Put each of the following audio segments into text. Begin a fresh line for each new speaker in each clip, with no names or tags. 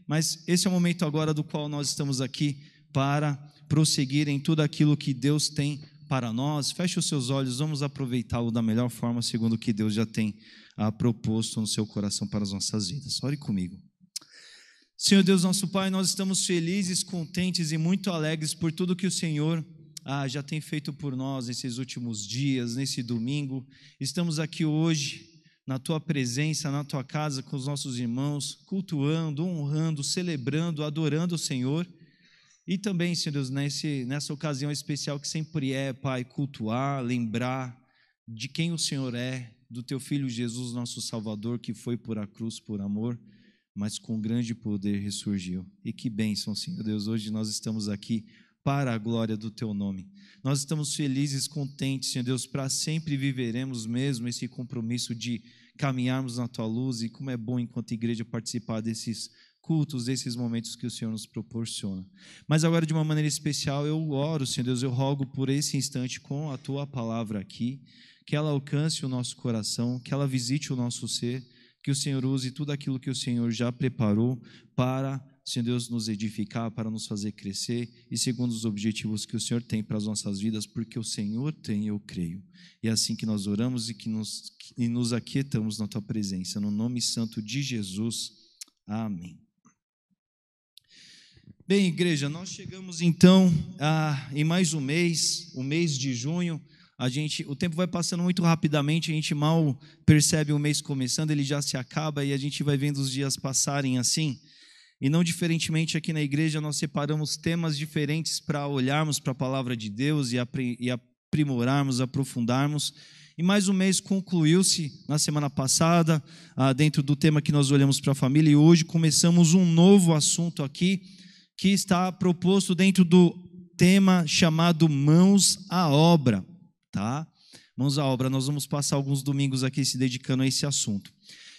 Mas esse é o momento agora do qual nós estamos aqui para prosseguir em tudo aquilo que Deus tem para nós. Feche os seus olhos, vamos aproveitá-lo da melhor forma, segundo o que Deus já tem proposto no seu coração para as nossas vidas. Ore comigo. Senhor Deus, nosso Pai, nós estamos felizes, contentes e muito alegres por tudo que o Senhor já tem feito por nós nesses últimos dias, nesse domingo. Estamos aqui hoje na Tua presença, na Tua casa, com os nossos irmãos, cultuando, honrando, celebrando, adorando o Senhor. E também, Senhor Deus, nessa ocasião especial que sempre é, Pai, cultuar, lembrar de quem o Senhor é, do Teu Filho Jesus, nosso Salvador, que foi por a cruz por amor, mas com grande poder ressurgiu. E que bênção, Senhor Deus, hoje nós estamos aqui para a glória do Teu nome. Nós estamos felizes, contentes, Senhor Deus, para sempre viveremos mesmo esse compromisso de caminharmos na Tua luz, e como é bom enquanto igreja participar desses cultos, desses momentos que o Senhor nos proporciona. Mas agora, de uma maneira especial, eu oro, Senhor Deus, eu rogo por esse instante com a Tua palavra aqui, que ela alcance o nosso coração, que ela visite o nosso ser, que o Senhor use tudo aquilo que o Senhor já preparou para, Senhor Deus, nos edificar, para nos fazer crescer, e segundo os objetivos que o Senhor tem para as nossas vidas, porque o Senhor tem, eu creio. E é assim que nós oramos e nos aquietamos na Tua presença, no nome santo de Jesus. Amém. Bem, igreja, nós chegamos então em mais um mês, o mês de junho. O tempo vai passando muito rapidamente, a gente mal percebe o mês começando, ele já se acaba e a gente vai vendo os dias passarem assim. E não diferentemente aqui na igreja, nós separamos temas diferentes para olharmos para a palavra de Deus e aprimorarmos, aprofundarmos. E mais um mês concluiu-se na semana passada, dentro do tema que nós olhamos para a família, e hoje começamos um novo assunto aqui, que está proposto dentro do tema chamado Mãos à Obra. Tá? Mãos à obra, nós vamos passar alguns domingos aqui se dedicando a esse assunto.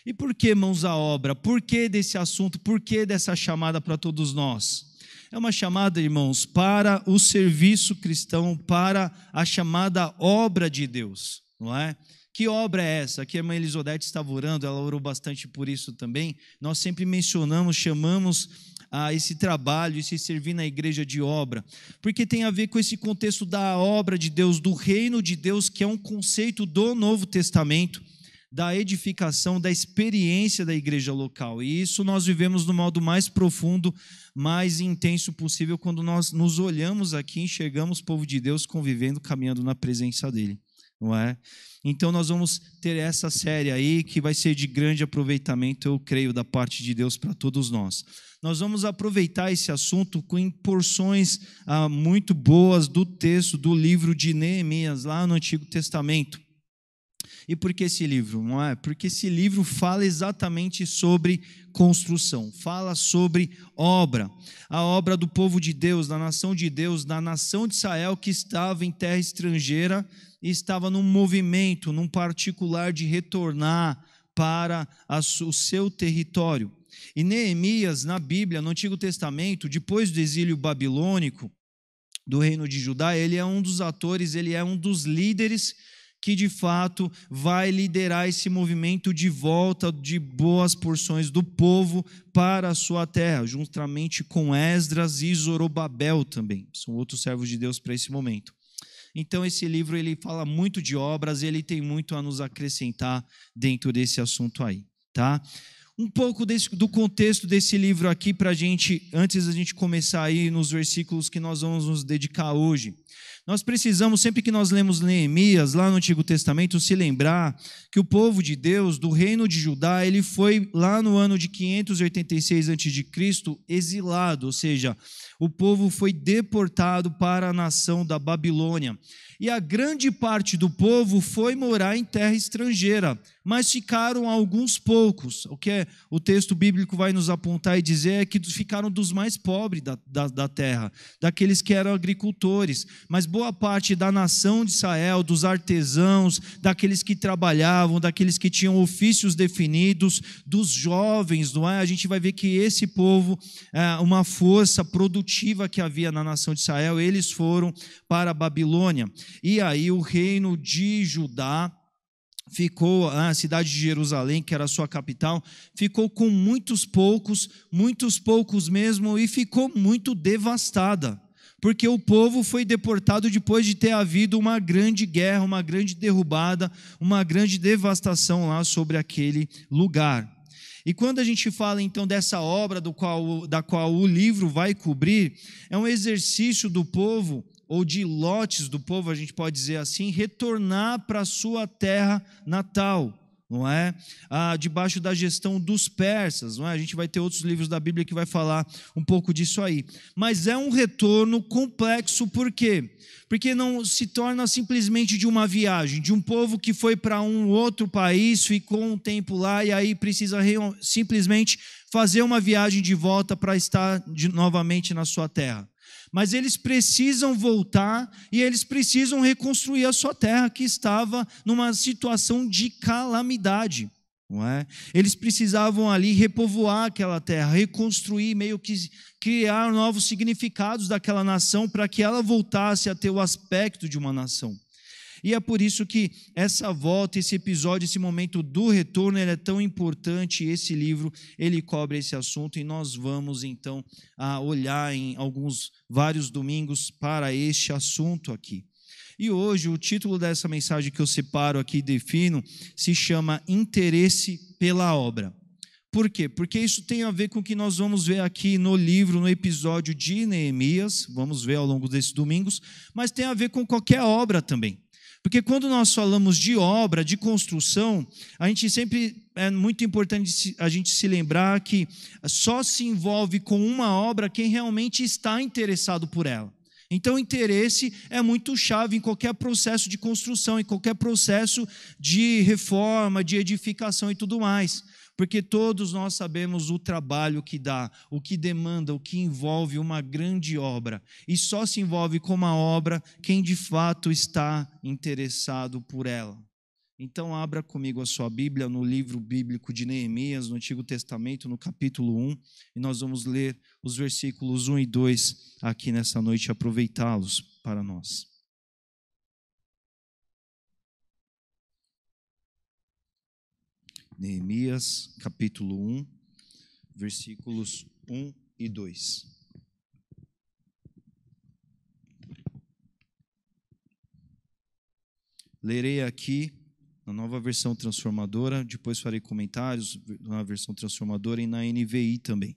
E por que mãos à obra? Por que desse assunto? Por que dessa chamada para todos nós? É uma chamada, irmãos, para o serviço cristão, para a chamada obra de Deus, não é? Que obra é essa? Aqui a irmã Elisodete estava orando, ela orou bastante por isso também. Nós sempre mencionamos, chamamos esse trabalho, esse servir na igreja de obra, porque tem a ver com esse contexto da obra de Deus, do reino de Deus, que é um conceito do Novo Testamento, da edificação, da experiência da igreja local. E isso nós vivemos no modo mais profundo, mais intenso possível, quando nós nos olhamos aqui, enxergamos o povo de Deus convivendo, caminhando na presença dele, não é? Então nós vamos ter essa série aí, que vai ser de grande aproveitamento, eu creio, da parte de Deus para todos nós. Nós vamos aproveitar esse assunto com porções muito boas do texto do livro de Neemias, lá no Antigo Testamento. E por que esse livro? Não é? Porque esse livro fala exatamente sobre construção, fala sobre obra, a obra do povo de Deus, da nação de Israel, que estava em terra estrangeira e estava num movimento, num particular de retornar para o seu território. E Neemias, na Bíblia, no Antigo Testamento, depois do exílio babilônico do reino de Judá, ele é um dos atores, ele é um dos líderes que de fato vai liderar esse movimento de volta de boas porções do povo para a sua terra, juntamente com Esdras e Zorobabel também, são outros servos de Deus para esse momento. Então esse livro ele fala muito de obras, ele tem muito a nos acrescentar dentro desse assunto aí, tá? Um pouco do contexto desse livro aqui para a gente, antes da gente começar aí nos versículos que nós vamos nos dedicar hoje. Nós precisamos, sempre que nós lemos Neemias, lá no Antigo Testamento, se lembrar que o povo de Deus, do reino de Judá, ele foi lá no ano de 586 a.C. exilado, ou seja, o povo foi deportado para a nação da Babilônia. E a grande parte do povo foi morar em terra estrangeira, mas ficaram alguns poucos. O que o texto bíblico vai nos apontar e dizer é que ficaram dos mais pobres da terra, daqueles que eram agricultores. Mas boa parte da nação de Israel, dos artesãos, daqueles que trabalhavam, daqueles que tinham ofícios definidos, dos jovens, não é? A gente vai ver que esse povo, uma força produtiva que havia na nação de Israel, eles foram para a Babilônia. E aí o reino de Judá ficou, a cidade de Jerusalém, que era a sua capital, ficou com muitos poucos mesmo, e ficou muito devastada, porque o povo foi deportado depois de ter havido uma grande guerra, uma grande derrubada, uma grande devastação lá sobre aquele lugar. E quando a gente fala então dessa obra da qual o livro vai cobrir, é um exercício do povo, ou de lotes do povo, a gente pode dizer assim, retornar para a sua terra natal, não é? Debaixo da gestão dos persas, não é? A gente vai ter outros livros da Bíblia que vai falar um pouco disso aí. Mas é um retorno complexo, por quê? Porque não se torna simplesmente de uma viagem, de um povo que foi para um outro país, ficou um tempo lá e aí precisa simplesmente fazer uma viagem de volta para estar novamente na sua terra. Mas eles precisam voltar e eles precisam reconstruir a sua terra, que estava numa situação de calamidade, não é? Eles precisavam ali repovoar aquela terra, reconstruir, meio que criar novos significados daquela nação para que ela voltasse a ter o aspecto de uma nação. E é por isso que essa volta, esse episódio, esse momento do retorno, ele é tão importante. Esse livro, ele cobre esse assunto e nós vamos então olhar em vários domingos para este assunto aqui. E hoje o título dessa mensagem que eu separo aqui e defino se chama Interesse pela Obra. Por quê? Porque isso tem a ver com o que nós vamos ver aqui no livro, no episódio de Neemias, vamos ver ao longo desses domingos, mas tem a ver com qualquer obra também. Porque quando nós falamos de obra, de construção, a gente sempre, é muito importante a gente se lembrar que só se envolve com uma obra quem realmente está interessado por ela. Então, o interesse é muito chave em qualquer processo de construção, em qualquer processo de reforma, de edificação e tudo mais. Porque todos nós sabemos o trabalho que dá, o que demanda, o que envolve uma grande obra. E só se envolve com uma obra quem de fato está interessado por ela. Então abra comigo a sua Bíblia no livro bíblico de Neemias, no Antigo Testamento, no capítulo 1. E nós vamos ler os versículos 1 e 2 aqui nessa noite e aproveitá-los para nós. Neemias, capítulo 1, versículos 1 e 2. Lerei aqui na nova versão transformadora, depois farei comentários na versão transformadora e na NVI também.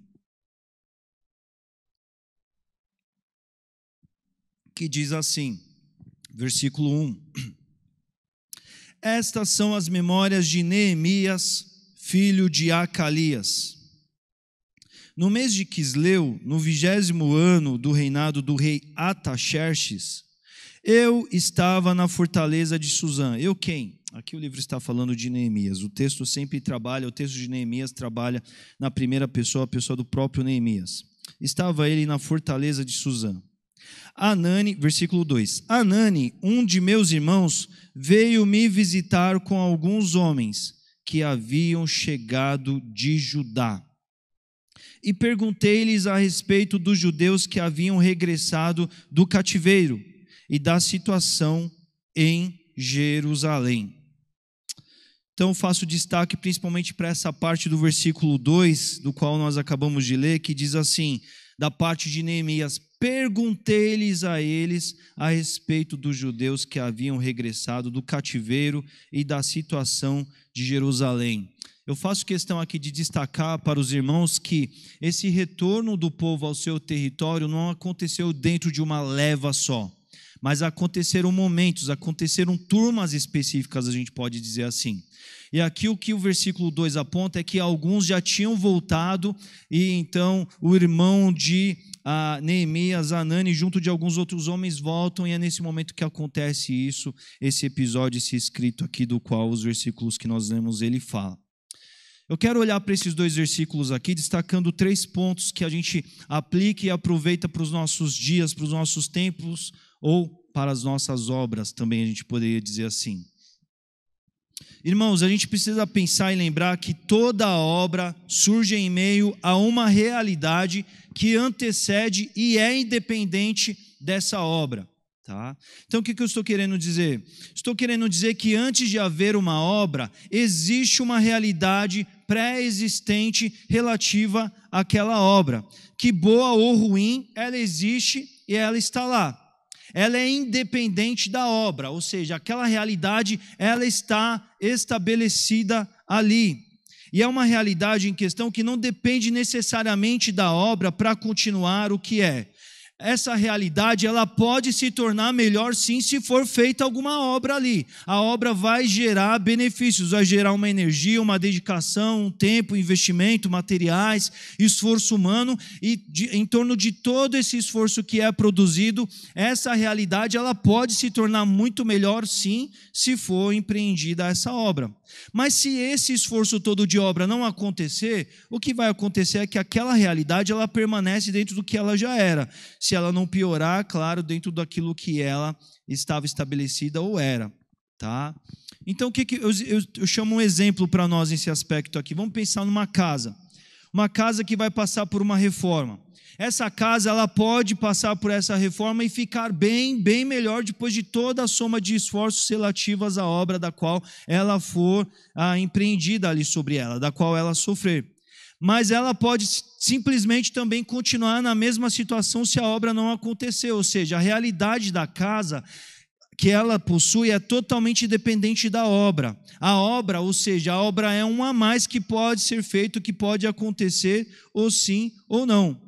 Que diz assim, versículo 1. Estas são as memórias de Neemias, filho de Acalias. No mês de Quisleu, no 20º ano do reinado do rei Artaxerxes, eu estava na fortaleza de Suzã. Eu quem? Aqui o livro está falando de Neemias. O texto de Neemias trabalha na primeira pessoa, a pessoa do próprio Neemias. Estava ele na fortaleza de Suzã. Anani, versículo 2. Anani, um de meus irmãos, veio me visitar com alguns homens que haviam chegado de Judá. E perguntei-lhes a respeito dos judeus que haviam regressado do cativeiro e da situação em Jerusalém. Então faço destaque principalmente para essa parte do versículo 2, do qual nós acabamos de ler, que diz assim, da parte de Neemias: perguntei-lhes a eles a respeito dos judeus que haviam regressado do cativeiro e da situação de Jerusalém. Eu faço questão aqui de destacar para os irmãos que esse retorno do povo ao seu território não aconteceu dentro de uma leva só, mas aconteceram momentos, aconteceram turmas específicas, a gente pode dizer assim. E aqui o que o versículo 2 aponta é que alguns já tinham voltado e então o irmão de Neemias, Anani, junto de alguns outros homens voltam, e é nesse momento que acontece isso, esse episódio, esse escrito aqui do qual os versículos que nós lemos ele fala. Eu quero olhar para esses dois versículos aqui, destacando 3 pontos que a gente aplica e aproveita para os nossos dias, para os nossos tempos, ou para as nossas obras, também a gente poderia dizer assim. Irmãos, a gente precisa pensar e lembrar que toda obra surge em meio a uma realidade que antecede e é independente dessa obra. Tá? Então, o que eu estou querendo dizer? Estou querendo dizer que antes de haver uma obra, existe uma realidade pré-existente relativa àquela obra. Que boa ou ruim, ela existe e ela está lá. Ela é independente da obra, ou seja, aquela realidade, ela está estabelecida ali. E é uma realidade em questão que não depende necessariamente da obra para continuar o que é. Essa realidade, ela pode se tornar melhor sim, se for feita alguma obra ali. A obra vai gerar benefícios, vai gerar uma energia, uma dedicação, um tempo, investimento, materiais, esforço humano, e em torno de todo esse esforço que é produzido, essa realidade, ela pode se tornar muito melhor sim, se for empreendida essa obra. Mas se esse esforço todo de obra não acontecer, o que vai acontecer é que aquela realidade, ela permanece dentro do que ela já era. Se ela não piorar, claro, dentro daquilo que ela estava estabelecida ou era. Tá? Então, o que eu chamo um exemplo para nós nesse aspecto aqui. Vamos pensar numa casa. Uma casa que vai passar por uma reforma. Essa casa, ela pode passar por essa reforma e ficar bem melhor depois de toda a soma de esforços relativos à obra da qual ela for empreendida ali sobre ela, da qual ela sofrer. Mas ela pode simplesmente também continuar na mesma situação se a obra não acontecer, ou seja, a realidade da casa que ela possui é totalmente dependente da obra. A obra, ou seja, a obra é um a mais que pode ser feito, que pode acontecer ou sim ou não.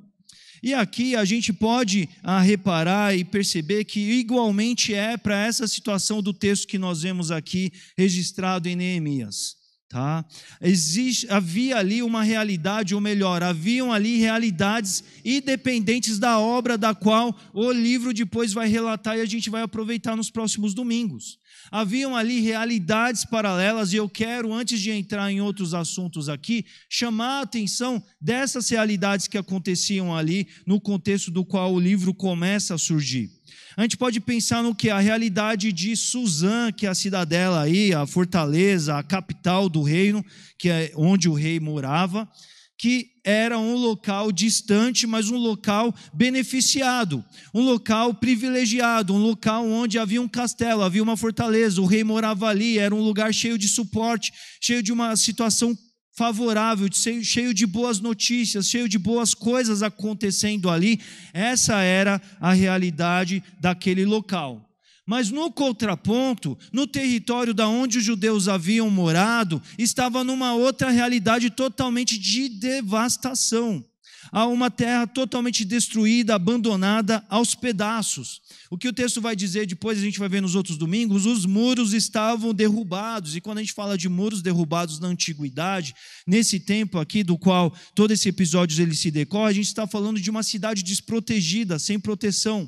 E aqui a gente pode reparar e perceber que igualmente é para essa situação do texto que nós vemos aqui registrado em Neemias. Tá? Havia ali uma realidade, ou melhor, haviam ali realidades independentes da obra da qual o livro depois vai relatar e a gente vai aproveitar nos próximos domingos. Haviam ali realidades paralelas e eu quero, antes de entrar em outros assuntos aqui, chamar a atenção dessas realidades que aconteciam ali no contexto do qual o livro começa a surgir. A gente pode pensar no que? A realidade de Suzã, que é a cidadela aí, a fortaleza, a capital do reino, que é onde o rei morava, que era um local distante, mas um local beneficiado, um local privilegiado, um local onde havia um castelo, havia uma fortaleza, o rei morava ali, era um lugar cheio de suporte, cheio de uma situação favorável, cheio de boas notícias, cheio de boas coisas acontecendo ali. Essa era a realidade daquele local. Mas no contraponto, no território da onde os judeus haviam morado, estava numa outra realidade totalmente de devastação. Há uma terra totalmente destruída, abandonada aos pedaços. O que o texto vai dizer depois, a gente vai ver nos outros domingos, os muros estavam derrubados. E quando a gente fala de muros derrubados na antiguidade, nesse tempo aqui do qual todo esse episódio ele se decorre, a gente está falando de uma cidade desprotegida, sem proteção,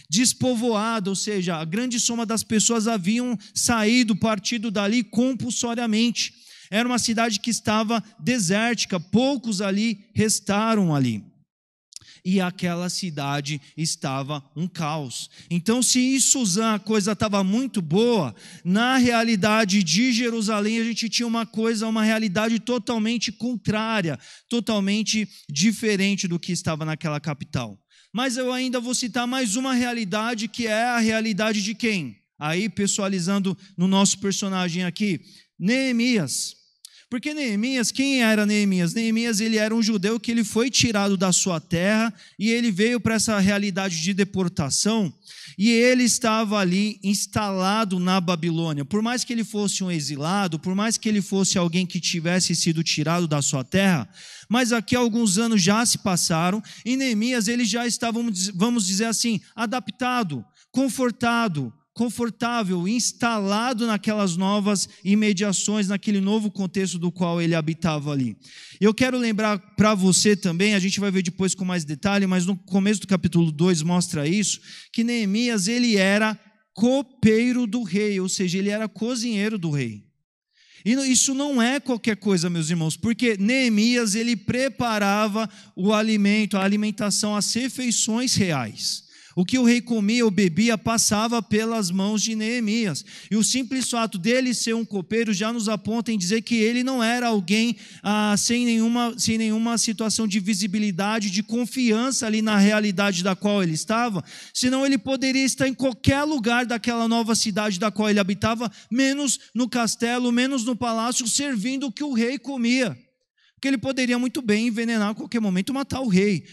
despovoada, ou seja, a grande soma das pessoas haviam saído, partido dali compulsoriamente. Era uma cidade que estava desértica, poucos ali restaram ali. E aquela cidade estava um caos. Então, se em Suzã a coisa estava muito boa, na realidade de Jerusalém a gente tinha uma realidade totalmente contrária, totalmente diferente do que estava naquela capital. Mas eu ainda vou citar mais uma realidade, que é a realidade de quem? Aí, pessoalizando no nosso personagem aqui, Neemias. Porque Neemias, quem era Neemias? Neemias, ele era um judeu que ele foi tirado da sua terra e ele veio para essa realidade de deportação e ele estava ali instalado na Babilônia. Por mais que ele fosse um exilado, por mais que ele fosse alguém que tivesse sido tirado da sua terra, mas aqui alguns anos já se passaram e Neemias, ele já estava, vamos dizer assim, adaptado, confortável, instalado naquelas novas imediações, naquele novo contexto do qual ele habitava ali. Eu quero lembrar para você também, a gente vai ver depois com mais detalhe, mas no começo do capítulo 2 mostra isso, que Neemias ele era copeiro do rei, ou seja, ele era cozinheiro do rei. E isso não é qualquer coisa, meus irmãos, porque Neemias ele preparava o alimento, a alimentação, as refeições reais. O que o rei comia ou bebia passava pelas mãos de Neemias. E o simples fato dele ser um copeiro já nos aponta em dizer que ele não era alguém sem nenhuma situação de visibilidade, de confiança ali na realidade da qual ele estava, senão ele poderia estar em qualquer lugar daquela nova cidade da qual ele habitava, menos no castelo, menos no palácio, servindo o que o rei comia. Porque ele poderia muito bem envenenar a qualquer momento, matar o rei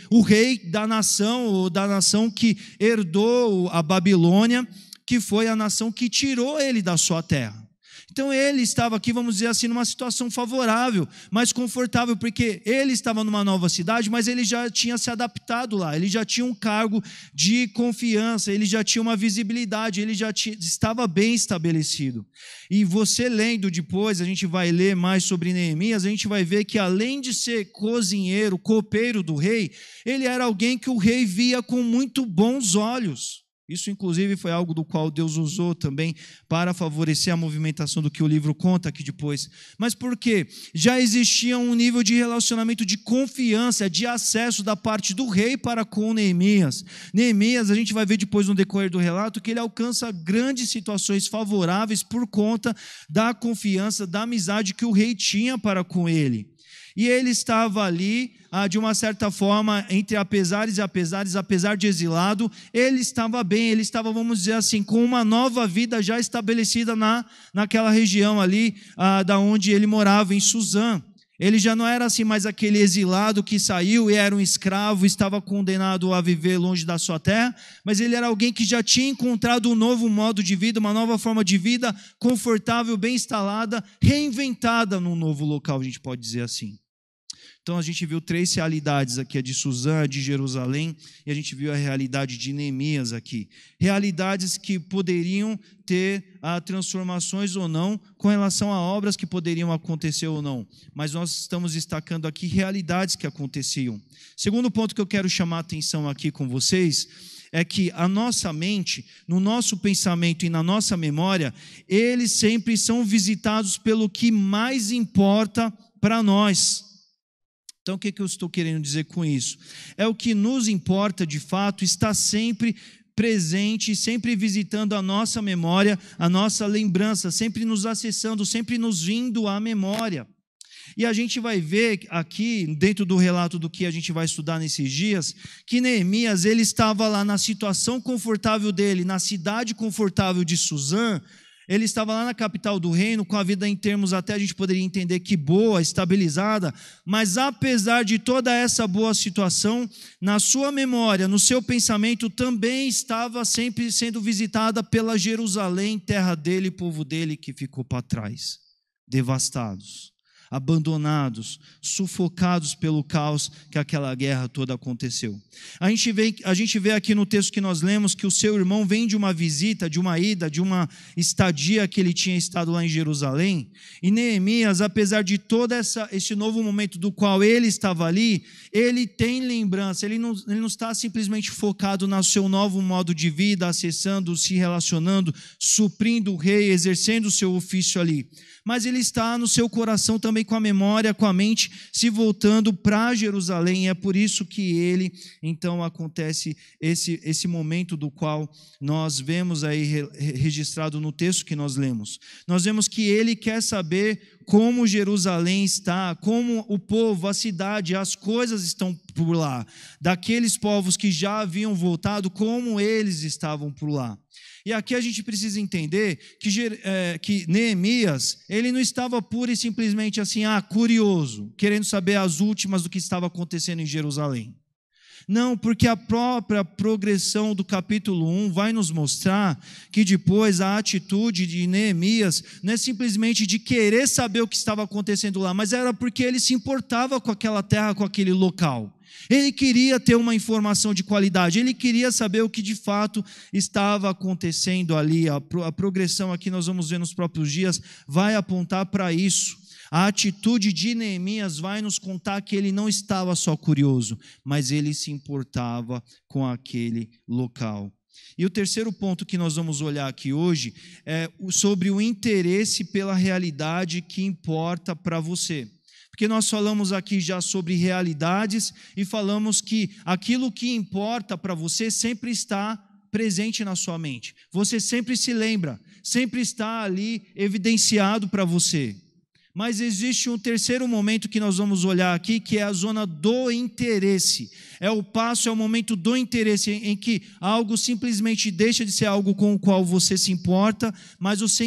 da nação, ou da nação que herdou a Babilônia, que foi a nação que tirou ele da sua terra. Então ele estava aqui, vamos dizer assim, numa situação favorável, mais confortável, porque ele estava numa nova cidade, mas ele já tinha se adaptado lá, ele já tinha um cargo de confiança, ele já tinha uma visibilidade, ele já estava bem estabelecido. E você lendo depois, a gente vai ler mais sobre Neemias, a gente vai ver que além de ser cozinheiro, copeiro do rei, ele era alguém que o rei via com muito bons olhos. Isso, inclusive, foi algo do qual Deus usou também para favorecer a movimentação do que o livro conta aqui depois. Mas por quê? Já existia um nível de relacionamento de confiança, de acesso da parte do rei para com Neemias. Neemias, a gente vai ver depois no decorrer do relato, que ele alcança grandes situações favoráveis por conta da confiança, da amizade que o rei tinha para com ele. E ele estava ali, de uma certa forma, entre apesares e apesares, apesar de exilado, ele estava bem, ele estava, vamos dizer assim, com uma nova vida já estabelecida naquela região ali, da onde ele morava, em Suzã. Ele já não era assim mais aquele exilado que saiu e era um escravo, estava condenado a viver longe da sua terra, mas ele era alguém que já tinha encontrado um novo modo de vida, uma nova forma de vida, confortável, bem instalada, reinventada num novo local, a gente pode dizer assim. Então a gente viu 3 realidades aqui, a de Suzã, a de Jerusalém, e a gente viu a realidade de Neemias aqui. Realidades que poderiam ter transformações ou não, com relação a obras que poderiam acontecer ou não. Mas nós estamos destacando aqui realidades que aconteciam. Segundo ponto que eu quero chamar a atenção aqui com vocês, é que a nossa mente, no nosso pensamento e na nossa memória, eles sempre são visitados pelo que mais importa para nós. Então, o que eu estou querendo dizer com isso? É o que nos importa, de fato, está sempre presente, sempre visitando a nossa memória, a nossa lembrança, sempre nos acessando, sempre nos vindo à memória. E a gente vai ver aqui, dentro do relato do que a gente vai estudar nesses dias, que Neemias, ele estava lá na situação confortável dele, na cidade confortável de Suzã. Ele estava lá na capital do reino, com a vida em termos até a gente poderia entender que boa, estabilizada, mas apesar de toda essa boa situação, na sua memória, no seu pensamento, também estava sempre sendo visitada pela Jerusalém, terra dele, povo dele que ficou para trás, devastados, abandonados, sufocados pelo caos que aquela guerra toda aconteceu. A gente vê aqui no texto que nós lemos que o seu irmão vem de uma visita, de uma ida, de uma estadia que ele tinha estado lá em Jerusalém, e Neemias, apesar de todo esse novo momento do qual ele estava ali, ele tem lembrança, ele não está simplesmente focado no seu novo modo de vida, acessando, se relacionando, suprindo o rei, exercendo o seu ofício ali, mas ele está no seu coração também com a memória, com a mente, se voltando para Jerusalém, e é por isso que ele, então, acontece esse momento do qual nós vemos aí registrado no texto que nós lemos. Nós vemos que ele quer saber como Jerusalém está, como o povo, a cidade, as coisas estão por lá, daqueles povos que já haviam voltado, como eles estavam por lá. E aqui a gente precisa entender que Neemias, ele não estava pura e simplesmente assim, curioso, querendo saber as últimas do que estava acontecendo em Jerusalém. Não, porque a própria progressão do capítulo 1 vai nos mostrar que depois a atitude de Neemias não é simplesmente de querer saber o que estava acontecendo lá, mas era porque ele se importava com aquela terra, com aquele local. Ele queria ter uma informação de qualidade, ele queria saber o que de fato estava acontecendo ali. A progressão aqui nós vamos ver nos próprios dias vai apontar para isso. A atitude de Neemias vai nos contar que ele não estava só curioso, mas ele se importava com aquele local. E o terceiro ponto que nós vamos olhar aqui hoje é sobre o interesse pela realidade que importa para você. Porque nós falamos aqui já sobre realidades e falamos que aquilo que importa para você sempre está presente na sua mente. Você sempre se lembra, sempre está ali evidenciado para você. Mas existe um terceiro momento que nós vamos olhar aqui, que é a zona do interesse. É o momento do interesse, em que algo simplesmente deixa de ser algo com o qual você se importa, mas você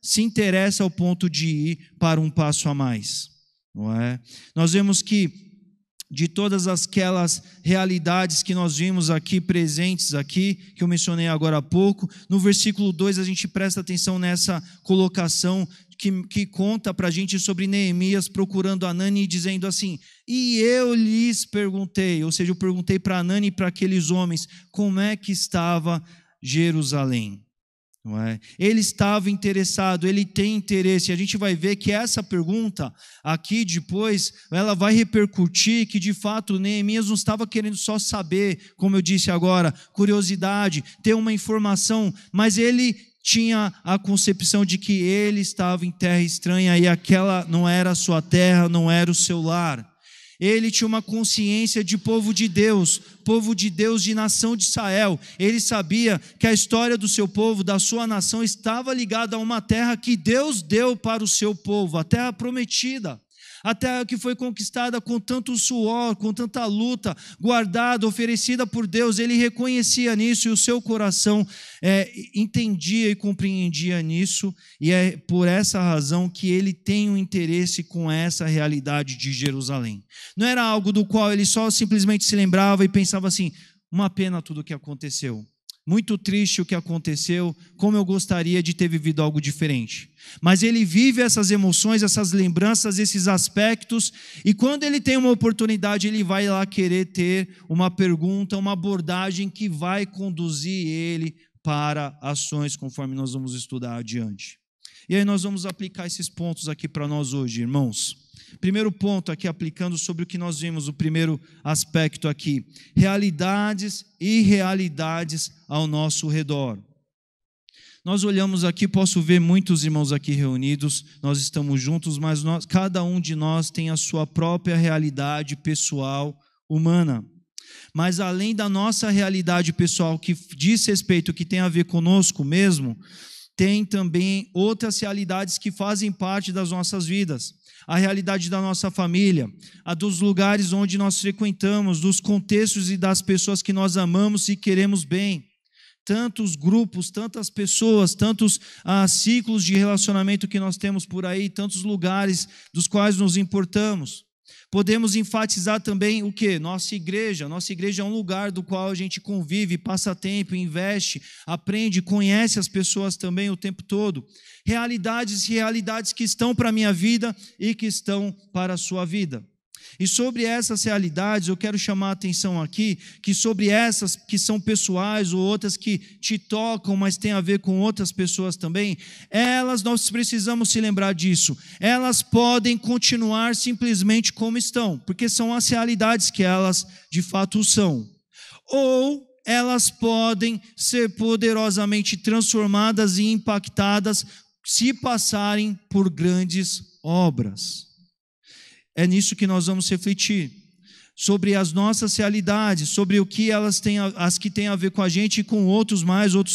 se interessa ao ponto de ir para um passo a mais. Não é? Nós vemos que de todas aquelas realidades que nós vimos aqui, presentes aqui, que eu mencionei agora há pouco, no versículo 2 a gente presta atenção nessa colocação que conta para a gente sobre Neemias procurando Hanani e dizendo assim: e eu lhes perguntei, ou seja, eu perguntei para Hanani e para aqueles homens, como é que estava Jerusalém? Não é? Ele estava interessado, ele tem interesse. A gente vai ver que essa pergunta aqui depois, ela vai repercutir que de fato Neemias não estava querendo só saber, como eu disse agora, curiosidade, ter uma informação, mas ele tinha a concepção de que ele estava em terra estranha e aquela não era a sua terra, não era o seu lar. Ele tinha uma consciência de povo de Deus, de nação de Israel. Ele sabia que a história do seu povo, da sua nação, estava ligada a uma terra que Deus deu para o seu povo, a terra prometida. A terra que foi conquistada com tanto suor, com tanta luta, guardada, oferecida por Deus. Ele reconhecia nisso e o seu coração entendia e compreendia nisso. E é por essa razão que ele tem um interesse com essa realidade de Jerusalém. Não era algo do qual ele só simplesmente se lembrava e pensava assim: uma pena tudo o que aconteceu. Muito triste o que aconteceu, como eu gostaria de ter vivido algo diferente. Mas ele vive essas emoções, essas lembranças, esses aspectos, e quando ele tem uma oportunidade, ele vai lá querer ter uma pergunta, uma abordagem que vai conduzir ele para ações, conforme nós vamos estudar adiante. E aí nós vamos aplicar esses pontos aqui para nós hoje, irmãos. Primeiro ponto aqui, aplicando sobre o que nós vimos, o primeiro aspecto aqui: realidades e irrealidades ao nosso redor. Nós olhamos aqui, posso ver muitos irmãos aqui reunidos, nós estamos juntos, mas cada um de nós tem a sua própria realidade pessoal, humana. Mas além da nossa realidade pessoal, que diz respeito, que tem a ver conosco mesmo, tem também outras realidades que fazem parte das nossas vidas. A realidade da nossa família, a dos lugares onde nós frequentamos, dos contextos e das pessoas que nós amamos e queremos bem. Tantos grupos, tantas pessoas, tantos ciclos de relacionamento que nós temos por aí, tantos lugares dos quais nos importamos. Podemos enfatizar também o quê? Nossa igreja. Nossa igreja é um lugar do qual a gente convive, passa tempo, investe, aprende, conhece as pessoas também o tempo todo. Realidades que estão para a minha vida e que estão para a sua vida. E sobre essas realidades, eu quero chamar a atenção aqui, que sobre essas que são pessoais ou outras que te tocam, mas tem a ver com outras pessoas também, nós precisamos se lembrar disso. Elas podem continuar simplesmente como estão, porque são as realidades que elas de fato são. Ou elas podem ser poderosamente transformadas e impactadas se passarem por grandes obras. É nisso que nós vamos refletir, sobre as nossas realidades, sobre o que elas têm, as que têm a ver com a gente e com outros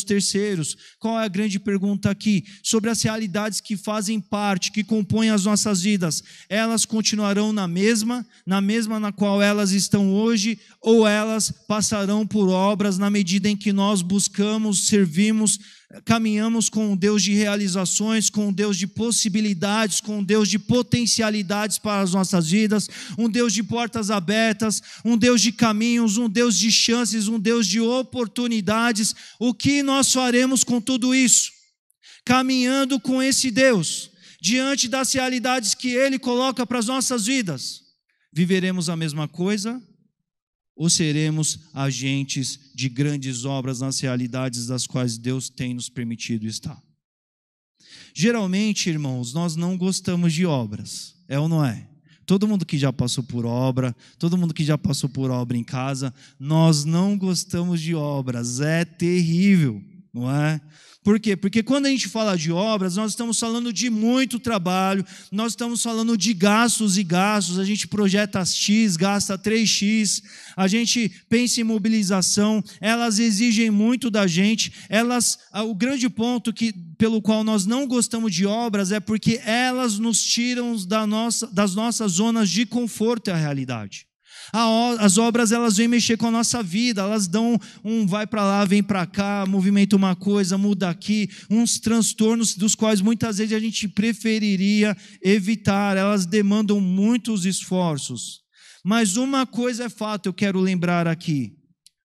terceiros. Qual é a grande pergunta aqui? Sobre as realidades que fazem parte, que compõem as nossas vidas. Elas continuarão na mesma na qual elas estão hoje, ou elas passarão por obras na medida em que nós buscamos, servimos, caminhamos com um Deus de realizações, com um Deus de possibilidades, com um Deus de potencialidades para as nossas vidas, um Deus de portas abertas, um Deus de caminhos, um Deus de chances, um Deus de oportunidades. O que nós faremos com tudo isso? Caminhando com esse Deus, diante das realidades que Ele coloca para as nossas vidas, viveremos a mesma coisa? Ou seremos agentes de grandes obras nas realidades das quais Deus tem nos permitido estar? Geralmente, irmãos, nós não gostamos de obras, é ou não é? Todo mundo que já passou por obra, todo mundo que já passou por obra em casa, nós não gostamos de obras, é terrível. não é? Por quê? Porque quando a gente fala de obras, nós estamos falando de muito trabalho, nós estamos falando de gastos e gastos, a gente projeta X, gasta 3X, a gente pensa em mobilização, elas exigem muito da gente, o grande ponto pelo qual nós não gostamos de obras é porque elas nos tiram das nossas zonas de conforto e a realidade. As obras, elas vêm mexer com a nossa vida, elas dão vai para lá, vem para cá, movimenta uma coisa, muda aqui, uns transtornos dos quais muitas vezes a gente preferiria evitar, elas demandam muitos esforços. Mas uma coisa é fato, eu quero lembrar aqui,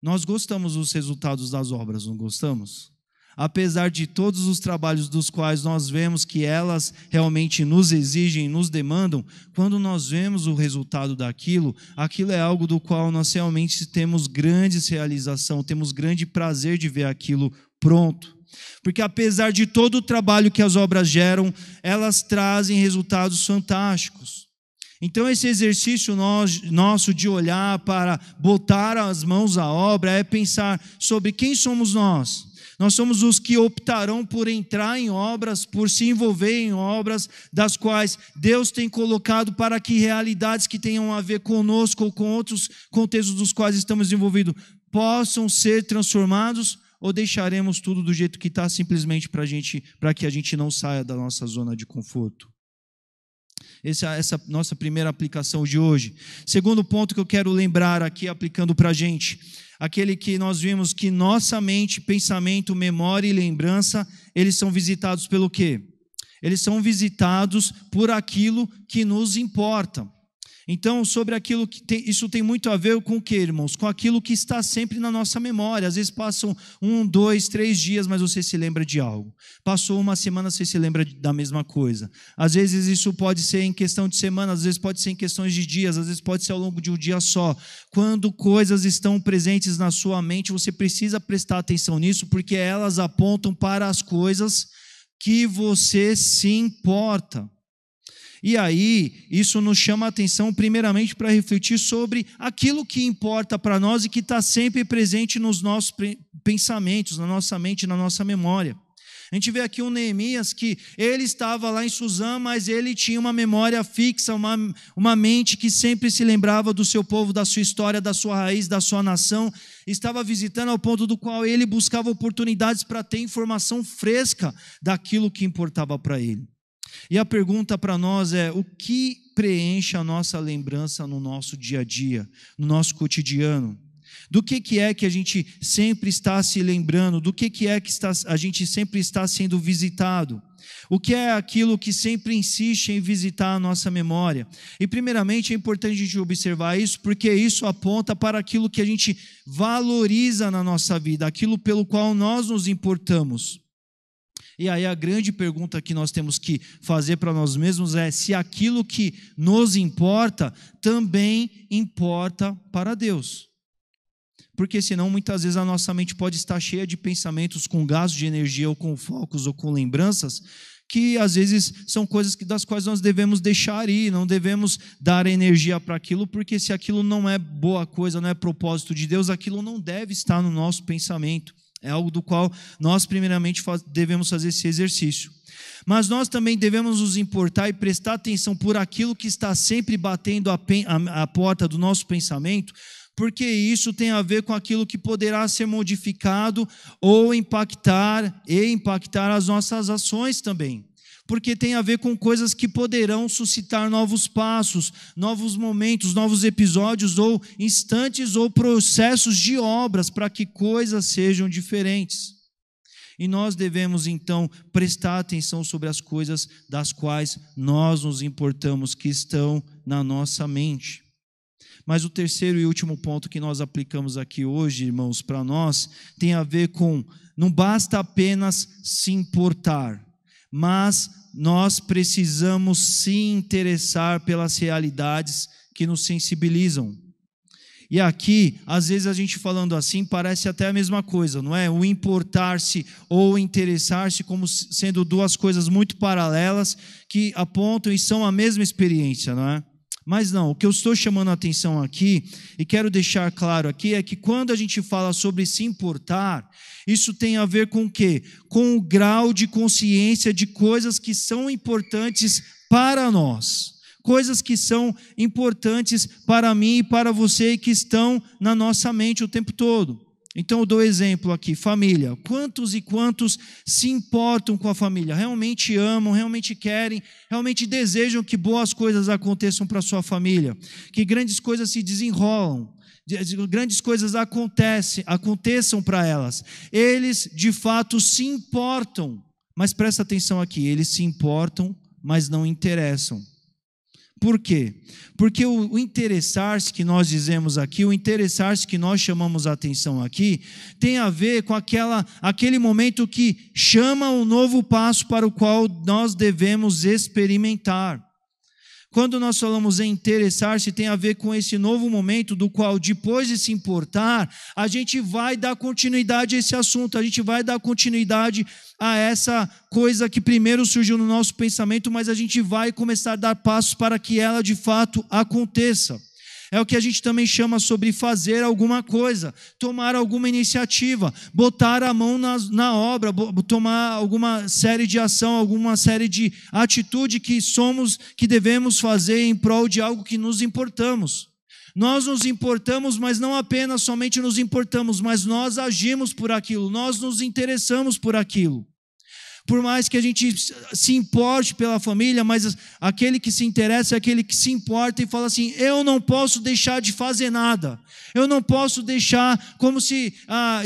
nós gostamos dos resultados das obras, não gostamos? Apesar de todos os trabalhos dos quais nós vemos que elas realmente nos exigem, nos demandam, quando nós vemos o resultado daquilo, aquilo é algo do qual nós realmente temos grande realização, temos grande prazer de ver aquilo pronto. Porque apesar de todo o trabalho que as obras geram, elas trazem resultados fantásticos. Então esse exercício nosso de olhar para botar as mãos à obra é pensar sobre quem somos nós. Nós somos os que optarão por entrar em obras, por se envolver em obras, das quais Deus tem colocado para que realidades que tenham a ver conosco ou com outros contextos dos quais estamos envolvidos possam ser transformados, ou deixaremos tudo do jeito que está simplesmente para que a gente não saia da nossa zona de conforto? Essa é a nossa primeira aplicação de hoje. Segundo ponto que eu quero lembrar aqui, aplicando para a gente, aquele que nós vimos que nossa mente, pensamento, memória e lembrança, eles são visitados pelo quê? Eles são visitados por aquilo que nos importa. Então, sobre aquilo isso tem muito a ver com o quê, irmãos? Com aquilo que está sempre na nossa memória. Às vezes passam 1, 2, 3 dias, mas você se lembra de algo. Passou uma semana, você se lembra da mesma coisa. Às vezes isso pode ser em questão de semana, às vezes pode ser em questões de dias, às vezes pode ser ao longo de um dia só. Quando coisas estão presentes na sua mente, você precisa prestar atenção nisso, porque elas apontam para as coisas que você se importa. E aí, isso nos chama a atenção primeiramente para refletir sobre aquilo que importa para nós e que está sempre presente nos nossos pensamentos, na nossa mente, na nossa memória. A gente vê aqui um Neemias que ele estava lá em Suzã, mas ele tinha uma memória fixa, uma mente que sempre se lembrava do seu povo, da sua história, da sua raiz, da sua nação. Estava visitando ao ponto do qual ele buscava oportunidades para ter informação fresca daquilo que importava para ele. E a pergunta para nós é: o que preenche a nossa lembrança no nosso dia a dia, no nosso cotidiano? Do que é que a gente sempre está se lembrando? Do que é que a gente sempre está sendo visitado? O que é aquilo que sempre insiste em visitar a nossa memória? E primeiramente é importante a gente observar isso, porque isso aponta para aquilo que a gente valoriza na nossa vida, aquilo pelo qual nós nos importamos. E aí a grande pergunta que nós temos que fazer para nós mesmos é se aquilo que nos importa também importa para Deus. Porque senão muitas vezes a nossa mente pode estar cheia de pensamentos com gasto de energia ou com focos ou com lembranças que às vezes são coisas das quais nós devemos deixar ir, não devemos dar energia para aquilo, porque se aquilo não é boa coisa, não é propósito de Deus, aquilo não deve estar no nosso pensamento. É algo do qual nós primeiramente devemos fazer esse exercício. Mas nós também devemos nos importar e prestar atenção por aquilo que está sempre batendo a porta do nosso pensamento, porque isso tem a ver com aquilo que poderá ser modificado ou impactar as nossas ações também. Porque tem a ver com coisas que poderão suscitar novos passos, novos momentos, novos episódios ou instantes ou processos de obras para que coisas sejam diferentes. E nós devemos então prestar atenção sobre as coisas das quais nós nos importamos, que estão na nossa mente. Mas o terceiro e último ponto que nós aplicamos aqui hoje, irmãos, para nós, tem a ver com: não basta apenas se importar, mas nós precisamos se interessar pelas realidades que nos sensibilizam. E aqui, às vezes a gente falando assim, parece até a mesma coisa, não é? O importar-se ou interessar-se como sendo duas coisas muito paralelas que apontam e são a mesma experiência, não é? Mas não, o que eu estou chamando a atenção aqui, e quero deixar claro aqui, é que quando a gente fala sobre se importar, isso tem a ver com o quê? Com o grau de consciência de coisas que são importantes para nós. Coisas que são importantes para mim e para você e que estão na nossa mente o tempo todo. Então eu dou exemplo aqui, família. Quantos e quantos se importam com a família? Realmente amam, realmente querem, realmente desejam que boas coisas aconteçam para a sua família, que grandes coisas se desenrolam, grandes coisas aconteçam para elas. Eles de fato se importam, mas presta atenção aqui, eles se importam, mas não interessam. Por quê? Porque o interessar-se que nós dizemos aqui, o interessar-se que nós chamamos a atenção aqui, tem a ver com aquele momento que chama um novo passo para o qual nós devemos experimentar. Quando nós falamos em interessar-se, tem a ver com esse novo momento do qual, depois de se importar, a gente vai dar continuidade a esse assunto, a gente vai dar continuidade a essa coisa que primeiro surgiu no nosso pensamento, mas a gente vai começar a dar passos para que ela de fato aconteça. É o que a gente também chama sobre fazer alguma coisa, tomar alguma iniciativa, botar a mão na obra, tomar alguma série de ação, alguma série de atitude que devemos fazer em prol de algo que nos importamos. Nós nos importamos, mas não apenas somente nos importamos, mas nós agimos por aquilo, nós nos interessamos por aquilo. Por mais que a gente se importe pela família, mas aquele que se interessa é aquele que se importa e fala assim, eu não posso deixar de fazer nada. Eu não posso deixar como se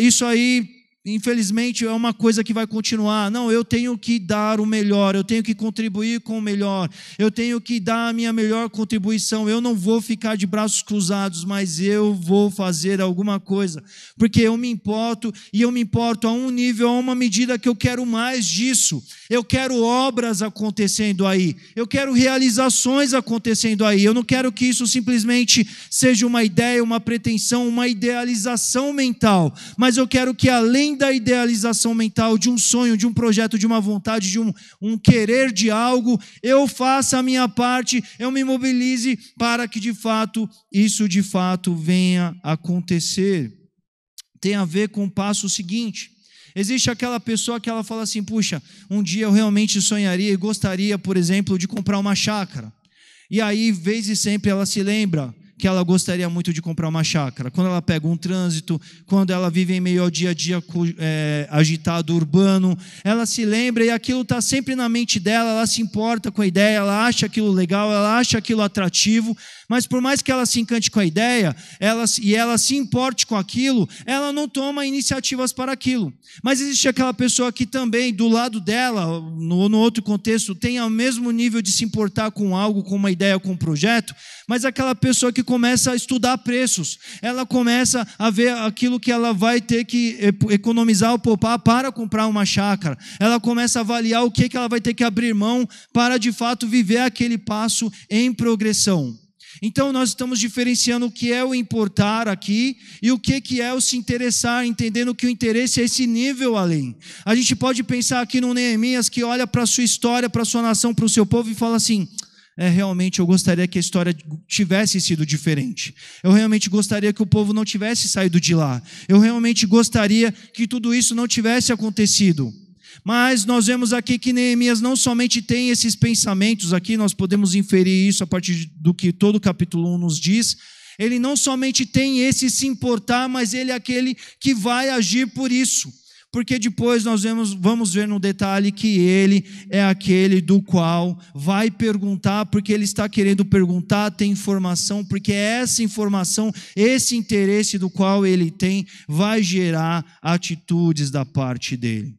isso aí, infelizmente, é uma coisa que vai continuar. Não, eu tenho que dar o melhor, eu tenho que contribuir com o melhor, eu tenho que dar a minha melhor contribuição. Eu não vou ficar de braços cruzados, mas eu vou fazer alguma coisa, porque eu me importo, e eu me importo a um nível, a uma medida que eu quero mais disso. Eu quero obras acontecendo aí, eu quero realizações acontecendo aí. Eu não quero que isso simplesmente seja uma ideia, uma pretensão, uma idealização mental, mas eu quero que além da idealização mental, de um sonho, de um projeto, de uma vontade, de um querer de algo, eu faça a minha parte, eu me mobilize para que de fato, isso de fato venha a acontecer. Tem a ver com o passo seguinte. Existe aquela pessoa que ela fala assim, puxa, um dia eu realmente sonharia e gostaria, por exemplo, de comprar uma chácara. E aí, vez e sempre, ela se lembra que ela gostaria muito de comprar uma chácara. Quando ela pega um trânsito, quando ela vive em meio ao dia a dia agitado, urbano, ela se lembra e aquilo está sempre na mente dela, ela se importa com a ideia, ela acha aquilo legal, ela acha aquilo atrativo, mas por mais que ela se encante com a ideia, ela se importe com aquilo, ela não toma iniciativas para aquilo. Mas existe aquela pessoa que também, do lado dela, no outro contexto, tem o mesmo nível de se importar com algo, com uma ideia, com um projeto, mas aquela pessoa que começa a estudar preços, ela começa a ver aquilo que ela vai ter que economizar ou poupar para comprar uma chácara, ela começa a avaliar o que ela vai ter que abrir mão para de fato viver aquele passo em progressão. Então nós estamos diferenciando o que é o importar aqui e o que é o se interessar, entendendo que o interesse é esse nível além. A gente pode pensar aqui no Neemias que olha para a sua história, para a sua nação, para o seu povo e fala assim, realmente eu gostaria que a história tivesse sido diferente. Eu realmente gostaria que o povo não tivesse saído de lá. Eu realmente gostaria que tudo isso não tivesse acontecido. Mas nós vemos aqui que Neemias não somente tem esses pensamentos aqui, nós podemos inferir isso a partir do que todo o capítulo 1 nos diz. Ele não somente tem esse se importar, mas ele é aquele que vai agir por isso. Porque depois nós vamos ver no detalhe que ele é aquele do qual vai perguntar, porque ele está querendo perguntar, tem informação, porque essa informação, esse interesse do qual ele tem, vai gerar atitudes da parte dele.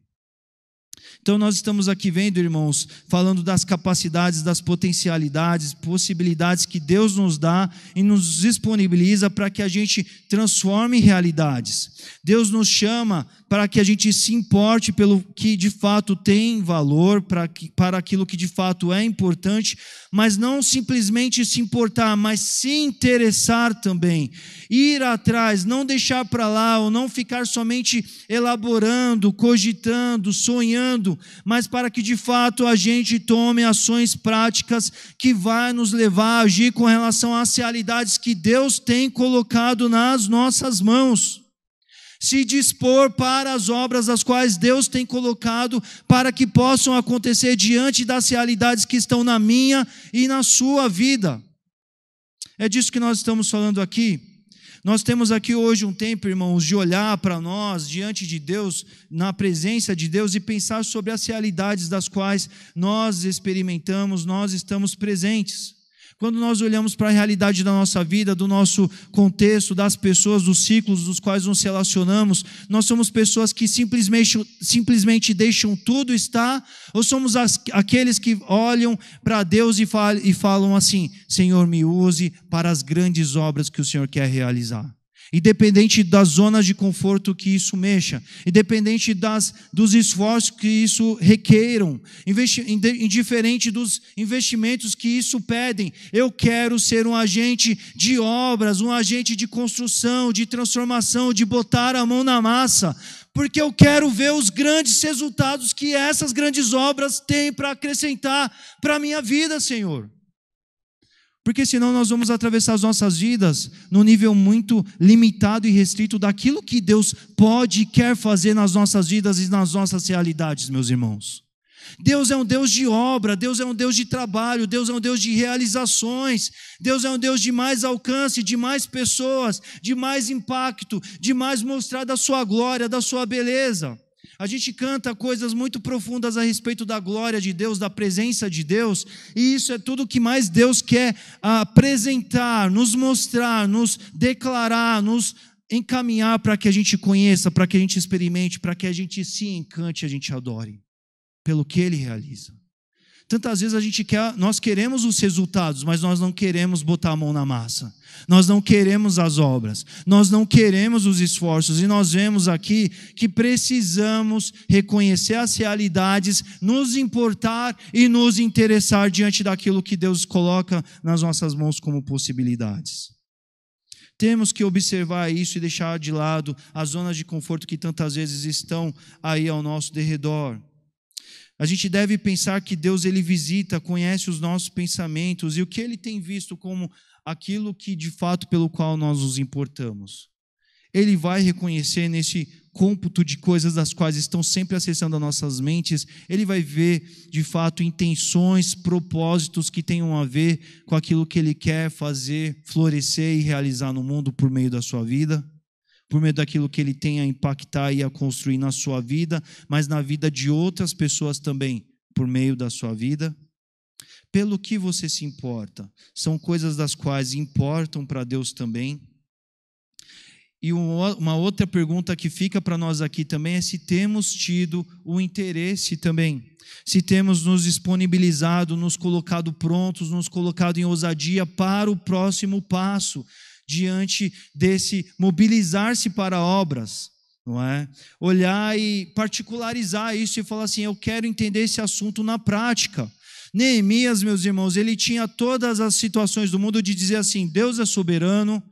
Então nós estamos aqui vendo, irmãos, falando das capacidades, das potencialidades, possibilidades que Deus nos dá e nos disponibiliza para que a gente transforme realidades. Deus nos chama para que a gente se importe pelo que de fato tem valor, para aquilo que de fato é importante, mas não simplesmente se importar, mas se interessar também, ir atrás, não deixar para lá, ou não ficar somente elaborando, cogitando, sonhando, mas para que de fato a gente tome ações práticas que vai nos levar a agir com relação às realidades que Deus tem colocado nas nossas mãos. Se dispor para as obras das quais Deus tem colocado para que possam acontecer diante das realidades que estão na minha e na sua vida. É disso que nós estamos falando aqui. Nós temos aqui hoje um tempo, irmãos, de olhar para nós diante de Deus, na presença de Deus e pensar sobre as realidades das quais nós experimentamos, nós estamos presentes. Quando nós olhamos para a realidade da nossa vida, do nosso contexto, das pessoas, dos ciclos dos quais nos relacionamos, nós somos pessoas que simplesmente deixam tudo estar, ou somos aqueles que olham para Deus e falam assim: Senhor, me use para as grandes obras que o Senhor quer realizar. Independente das zonas de conforto que isso mexa, independente dos esforços que isso requeiram, indiferente dos investimentos que isso pedem, eu quero ser um agente de obras, um agente de construção, de transformação, de botar a mão na massa, porque eu quero ver os grandes resultados que essas grandes obras têm para acrescentar para a minha vida, Senhor. Porque senão nós vamos atravessar as nossas vidas num nível muito limitado e restrito daquilo que Deus pode e quer fazer nas nossas vidas e nas nossas realidades, meus irmãos. Deus é um Deus de obra, Deus é um Deus de trabalho, Deus é um Deus de realizações, Deus é um Deus de mais alcance, de mais pessoas, de mais impacto, de mais mostrar da sua glória, da sua beleza. A gente canta coisas muito profundas a respeito da glória de Deus, da presença de Deus, e isso é tudo que mais Deus quer apresentar, nos mostrar, nos declarar, nos encaminhar para que a gente conheça, para que a gente experimente, para que a gente se encante, a gente adore pelo que Ele realiza. Tantas vezes nós queremos os resultados, mas nós não queremos botar a mão na massa. Nós não queremos as obras, nós não queremos os esforços, e nós vemos aqui que precisamos reconhecer as realidades, nos importar e nos interessar diante daquilo que Deus coloca nas nossas mãos como possibilidades. Temos que observar isso e deixar de lado as zonas de conforto que tantas vezes estão aí ao nosso derredor. A gente deve pensar que Deus, Ele visita, conhece os nossos pensamentos e o que Ele tem visto como aquilo que de fato pelo qual nós nos importamos. Ele vai reconhecer nesse cômputo de coisas das quais estão sempre acessando as nossas mentes, Ele vai ver de fato intenções, propósitos que tenham a ver com aquilo que Ele quer fazer, florescer e realizar no mundo por meio da sua vida, por meio daquilo que Ele tem a impactar e a construir na sua vida, mas na vida de outras pessoas também, por meio da sua vida. Pelo que você se importa? São coisas das quais importam para Deus também. E uma outra pergunta que fica para nós aqui também é se temos tido o interesse também, se temos nos disponibilizado, nos colocado prontos, nos colocado em ousadia para o próximo passo, diante desse mobilizar-se para obras, não é? Olhar e particularizar isso e falar assim: eu quero entender esse assunto na prática. Neemias, meus irmãos, ele tinha todas as situações do mundo de dizer assim: Deus é soberano,